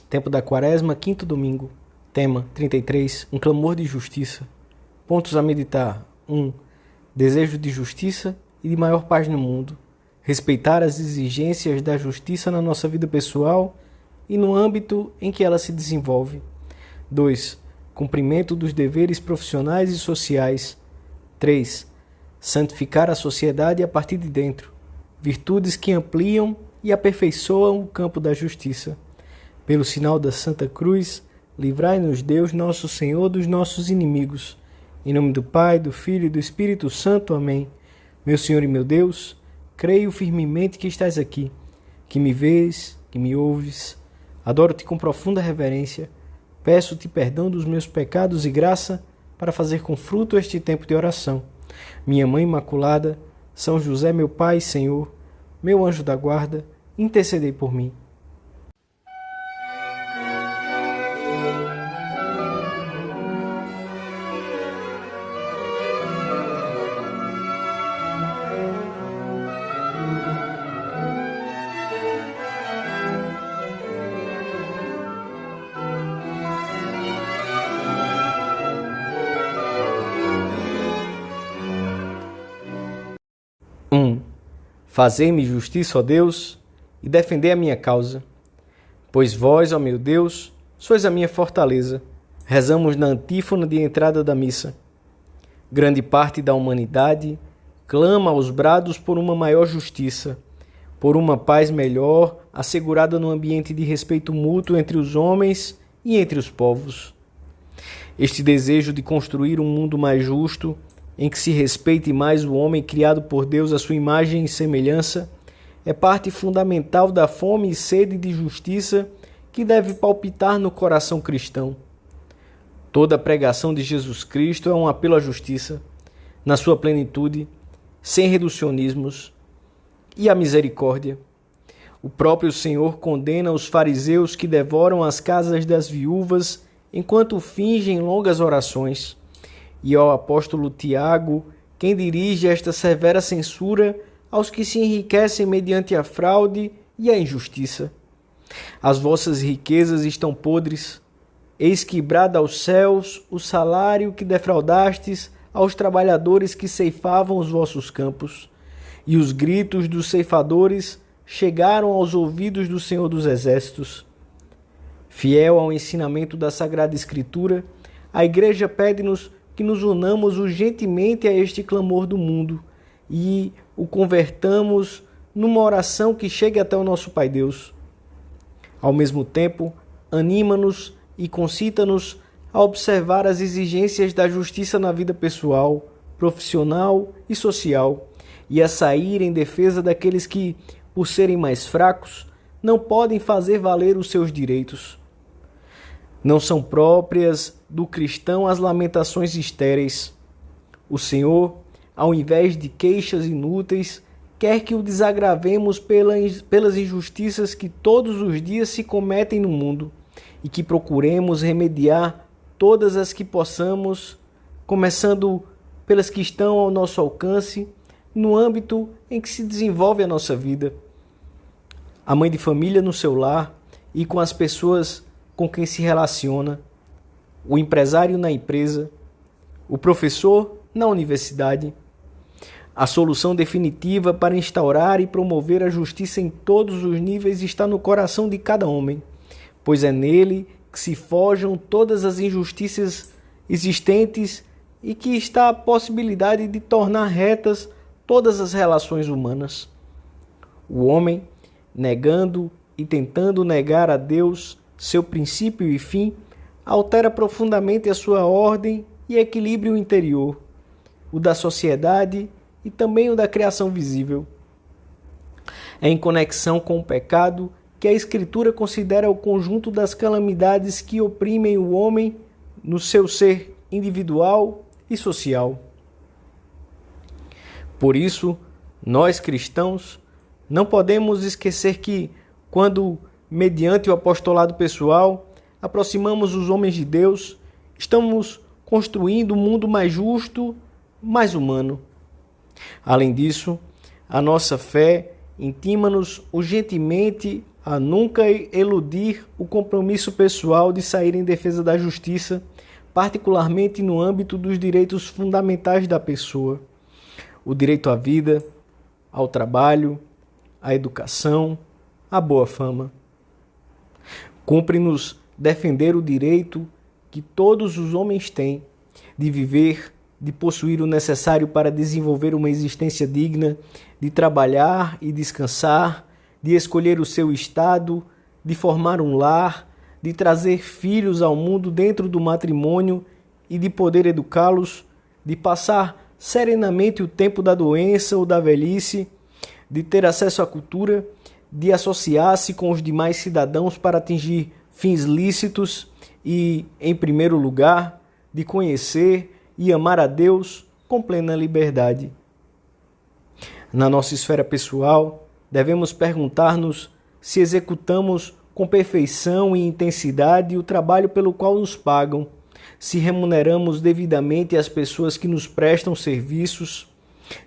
Tempo da Quaresma, quinto domingo. Tema 33. Um clamor de justiça. Pontos a meditar. 1. Desejo de justiça e de maior paz no mundo. Respeitar as exigências da justiça na nossa vida pessoal e no âmbito em que ela se desenvolve. 2. Cumprimento dos deveres profissionais e sociais. 3. Santificar a sociedade a partir de dentro. Virtudes que ampliam e aperfeiçoam o campo da justiça. Pelo sinal da Santa Cruz, livrai-nos Deus, nosso Senhor, dos nossos inimigos. Em nome do Pai, do Filho e do Espírito Santo. Amém. Meu Senhor e meu Deus, creio firmemente que estás aqui, que me vês, que me ouves. Adoro-te com profunda reverência. Peço-te perdão dos meus pecados e graça para fazer com fruto este tempo de oração. Minha Mãe Imaculada, São José, meu Pai e Senhor, meu anjo da guarda, intercedei por mim. Fazei-me justiça, ó Deus, e defendei a minha causa. Pois vós, ó meu Deus, sois a minha fortaleza. Rezamos na antífona de entrada da missa. Grande parte da humanidade clama aos brados por uma maior justiça, por uma paz melhor, assegurada no ambiente de respeito mútuo entre os homens e entre os povos. Este desejo de construir um mundo mais justo, em que se respeite mais o homem criado por Deus à sua imagem e semelhança, é parte fundamental da fome e sede de justiça que deve palpitar no coração cristão. Toda a pregação de Jesus Cristo é um apelo à justiça, na sua plenitude, sem reducionismos, e à misericórdia. O próprio Senhor condena os fariseus que devoram as casas das viúvas enquanto fingem longas orações. E ao apóstolo Tiago, quem dirige esta severa censura aos que se enriquecem mediante a fraude e a injustiça. As vossas riquezas estão podres, eis que brada aos céus o salário que defraudastes aos trabalhadores que ceifavam os vossos campos, e os gritos dos ceifadores chegaram aos ouvidos do Senhor dos Exércitos. Fiel ao ensinamento da Sagrada Escritura, a Igreja pede-nos que nos unamos urgentemente a este clamor do mundo e o convertamos numa oração que chegue até o nosso Pai Deus. Ao mesmo tempo, anima-nos e concita-nos a observar as exigências da justiça na vida pessoal, profissional e social, e a sair em defesa daqueles que, por serem mais fracos, não podem fazer valer os seus direitos. Não são próprias do cristão as lamentações estéreis. O Senhor, ao invés de queixas inúteis, quer que o desagravemos pelas injustiças que todos os dias se cometem no mundo e que procuremos remediar todas as que possamos, começando pelas que estão ao nosso alcance, no âmbito em que se desenvolve a nossa vida. A mãe de família no seu lar e com as pessoas com quem se relaciona, o empresário na empresa, o professor na universidade. A solução definitiva para instaurar e promover a justiça em todos os níveis está no coração de cada homem, pois é nele que se forjam todas as injustiças existentes e que está a possibilidade de tornar retas todas as relações humanas. O homem, negando e tentando negar a Deus seu princípio e fim, altera profundamente a sua ordem e equilíbrio interior, o da sociedade e também o da criação visível. É em conexão com o pecado que a Escritura considera o conjunto das calamidades que oprimem o homem no seu ser individual e social. Por isso, nós cristãos não podemos esquecer que, quando mediante o apostolado pessoal, aproximamos os homens de Deus, estamos construindo um mundo mais justo, mais humano. Além disso, a nossa fé intima-nos urgentemente a nunca eludir o compromisso pessoal de sair em defesa da justiça, particularmente no âmbito dos direitos fundamentais da pessoa: o direito à vida, ao trabalho, à educação, à boa fama. Cumpre-nos defender o direito que todos os homens têm de viver, de possuir o necessário para desenvolver uma existência digna, de trabalhar e descansar, de escolher o seu estado, de formar um lar, de trazer filhos ao mundo dentro do matrimônio e de poder educá-los, de passar serenamente o tempo da doença ou da velhice, de ter acesso à cultura, de associar-se com os demais cidadãos para atingir fins lícitos e, em primeiro lugar, de conhecer e amar a Deus com plena liberdade. Na nossa esfera pessoal, devemos perguntar-nos se executamos com perfeição e intensidade o trabalho pelo qual nos pagam, se remuneramos devidamente as pessoas que nos prestam serviços,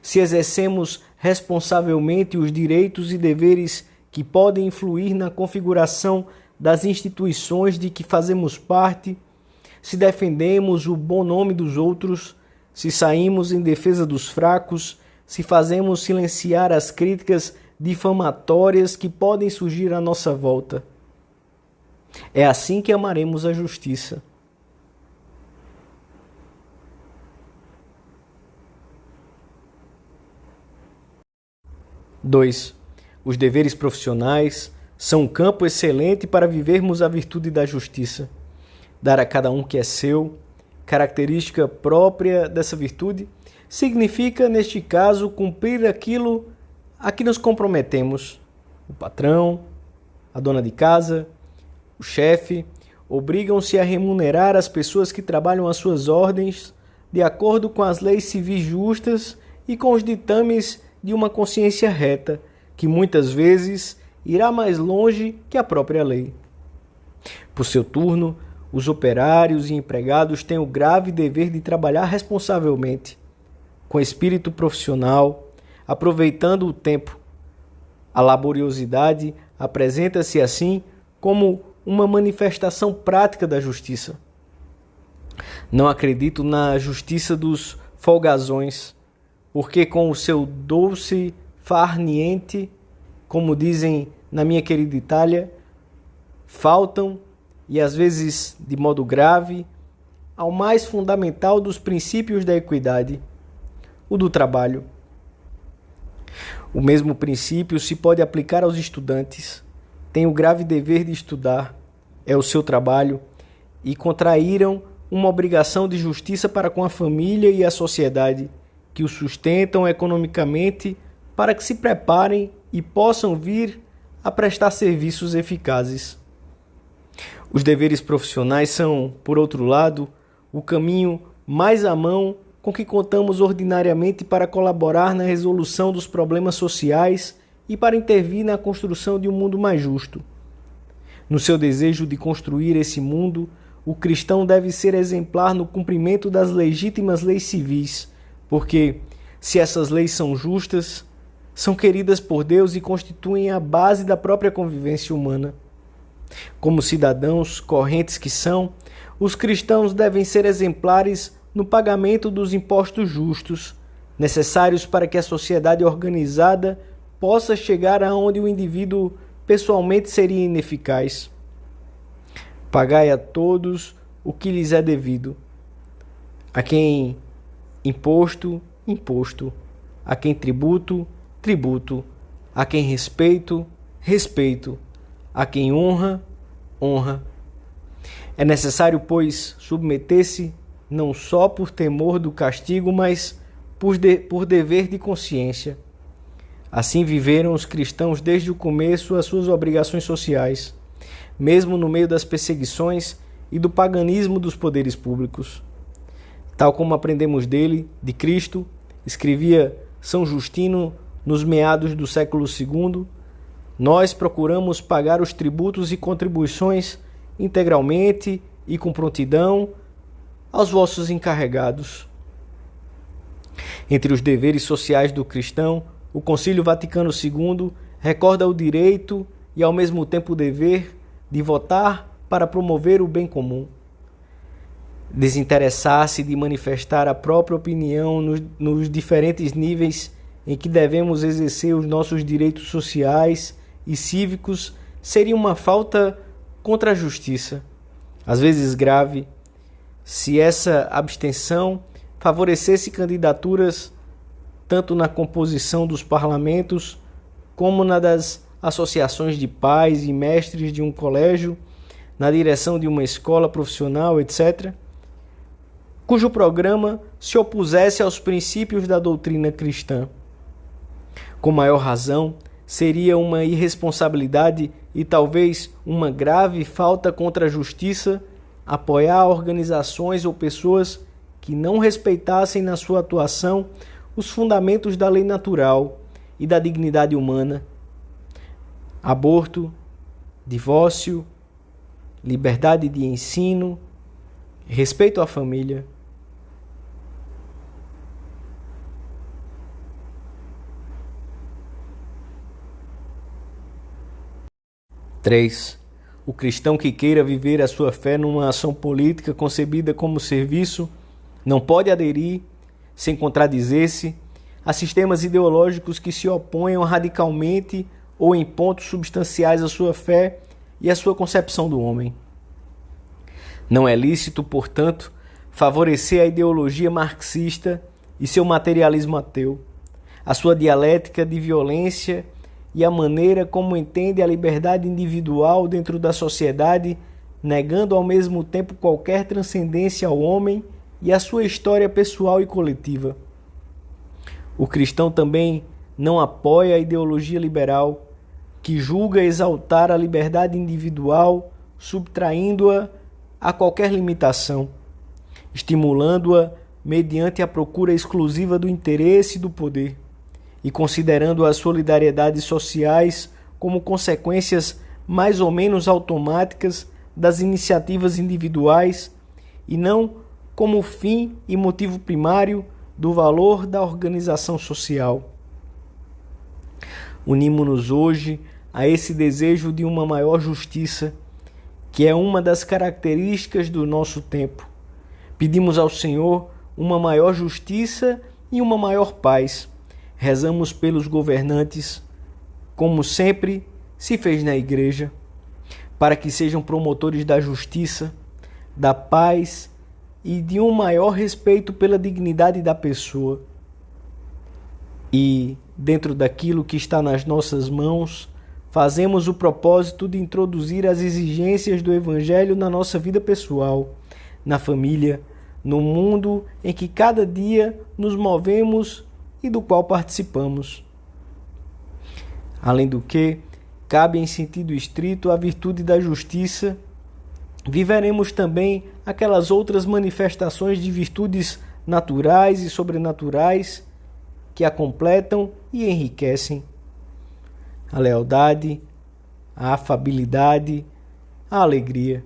se exercemos responsavelmente os direitos e deveres que podem influir na configuração das instituições de que fazemos parte, se defendemos o bom nome dos outros, se saímos em defesa dos fracos, se fazemos silenciar as críticas difamatórias que podem surgir à nossa volta. É assim que amaremos a justiça. Dois, os deveres profissionais são um campo excelente para vivermos a virtude da justiça. Dar a cada um que é seu, característica própria dessa virtude, significa, neste caso, cumprir aquilo a que nos comprometemos. O patrão, a dona de casa, o chefe, obrigam-se a remunerar as pessoas que trabalham às suas ordens de acordo com as leis civis justas e com os ditames de uma consciência reta, que muitas vezes irá mais longe que a própria lei. Por seu turno, os operários e empregados têm o grave dever de trabalhar responsavelmente, com espírito profissional, aproveitando o tempo. A laboriosidade apresenta-se assim como uma manifestação prática da justiça. Não acredito na justiça dos folgazões, porque com o seu doce far niente, como dizem na minha querida Itália, faltam, e às vezes de modo grave, ao mais fundamental dos princípios da equidade, o do trabalho. O mesmo princípio se pode aplicar aos estudantes. Têm o grave dever de estudar, é o seu trabalho, e contraíram uma obrigação de justiça para com a família e a sociedade, que os sustentam economicamente para que se preparem e possam vir a prestar serviços eficazes. Os deveres profissionais são, por outro lado, o caminho mais à mão com que contamos ordinariamente para colaborar na resolução dos problemas sociais e para intervir na construção de um mundo mais justo. No seu desejo de construir esse mundo, o cristão deve ser exemplar no cumprimento das legítimas leis civis, porque, se essas leis são justas, são queridas por Deus e constituem a base da própria convivência humana. Como cidadãos correntes que são, os cristãos devem ser exemplares no pagamento dos impostos justos, necessários para que a sociedade organizada possa chegar aonde o indivíduo pessoalmente seria ineficaz. Pagai a todos o que lhes é devido. A quem imposto, imposto. A quem tributo, tributo. A quem respeito, respeito. A quem honra, honra. É necessário, pois, submeter-se não só por temor do castigo, mas por dever de consciência. Assim viveram os cristãos desde o começo as suas obrigações sociais, mesmo no meio das perseguições e do paganismo dos poderes públicos. Tal como aprendemos dele, de Cristo, escrevia São Justino nos meados do século II, nós procuramos pagar os tributos e contribuições integralmente e com prontidão aos vossos encarregados. Entre os deveres sociais do cristão, o Concílio Vaticano II recorda o direito e ao mesmo tempo o dever de votar para promover o bem comum. Desinteressar-se de manifestar a própria opinião nos diferentes níveis em que devemos exercer os nossos direitos sociais e cívicos seria uma falta contra a justiça, às vezes grave, se essa abstenção favorecesse candidaturas tanto na composição dos parlamentos como na das associações de pais e mestres de um colégio, na direção de uma escola profissional, etc., cujo programa se opusesse aos princípios da doutrina cristã. Com maior razão, seria uma irresponsabilidade e talvez uma grave falta contra a justiça apoiar organizações ou pessoas que não respeitassem na sua atuação os fundamentos da lei natural e da dignidade humana: aborto, divórcio, liberdade de ensino, respeito à família. Três. O cristão que queira viver a sua fé numa ação política concebida como serviço não pode aderir, sem contradizer-se, a sistemas ideológicos que se oponham radicalmente ou em pontos substanciais à sua fé e à sua concepção do homem. Não é lícito, portanto, favorecer a ideologia marxista e seu materialismo ateu, a sua dialética de violência e a maneira como entende a liberdade individual dentro da sociedade, negando ao mesmo tempo qualquer transcendência ao homem e à sua história pessoal e coletiva. O cristão também não apoia a ideologia liberal, que julga exaltar a liberdade individual, subtraindo-a a qualquer limitação, estimulando-a mediante a procura exclusiva do interesse e do poder, e considerando as solidariedades sociais como consequências mais ou menos automáticas das iniciativas individuais e não como fim e motivo primário do valor da organização social. Unimos-nos hoje a esse desejo de uma maior justiça, que é uma das características do nosso tempo. Pedimos ao Senhor uma maior justiça e uma maior paz. Rezamos pelos governantes, como sempre se fez na Igreja, para que sejam promotores da justiça, da paz e de um maior respeito pela dignidade da pessoa. E, dentro daquilo que está nas nossas mãos, fazemos o propósito de introduzir as exigências do Evangelho na nossa vida pessoal, na família, no mundo em que cada dia nos movemos e do qual participamos. Além do que, cabe em sentido estrito a virtude da justiça, viveremos também aquelas outras manifestações de virtudes naturais e sobrenaturais que a completam e enriquecem: a lealdade, a afabilidade, a alegria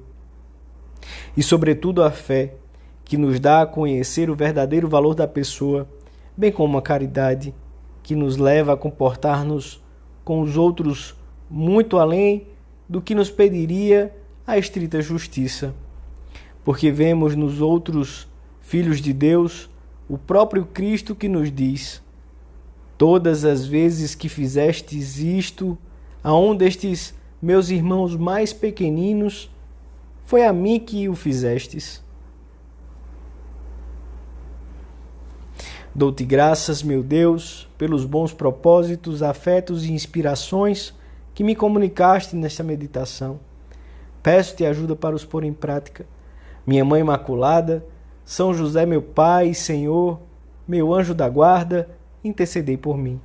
e, sobretudo, a fé, que nos dá a conhecer o verdadeiro valor da pessoa, bem como a caridade, que nos leva a comportar-nos com os outros muito além do que nos pediria a estrita justiça, porque vemos nos outros filhos de Deus o próprio Cristo que nos diz: todas as vezes que fizestes isto a um destes meus irmãos mais pequeninos, foi a mim que o fizestes. Dou-te graças, meu Deus, pelos bons propósitos, afetos e inspirações que me comunicaste nesta meditação. Peço-te ajuda para os pôr em prática. Minha Mãe Imaculada, São José, meu Pai e Senhor, meu anjo da guarda, intercedei por mim.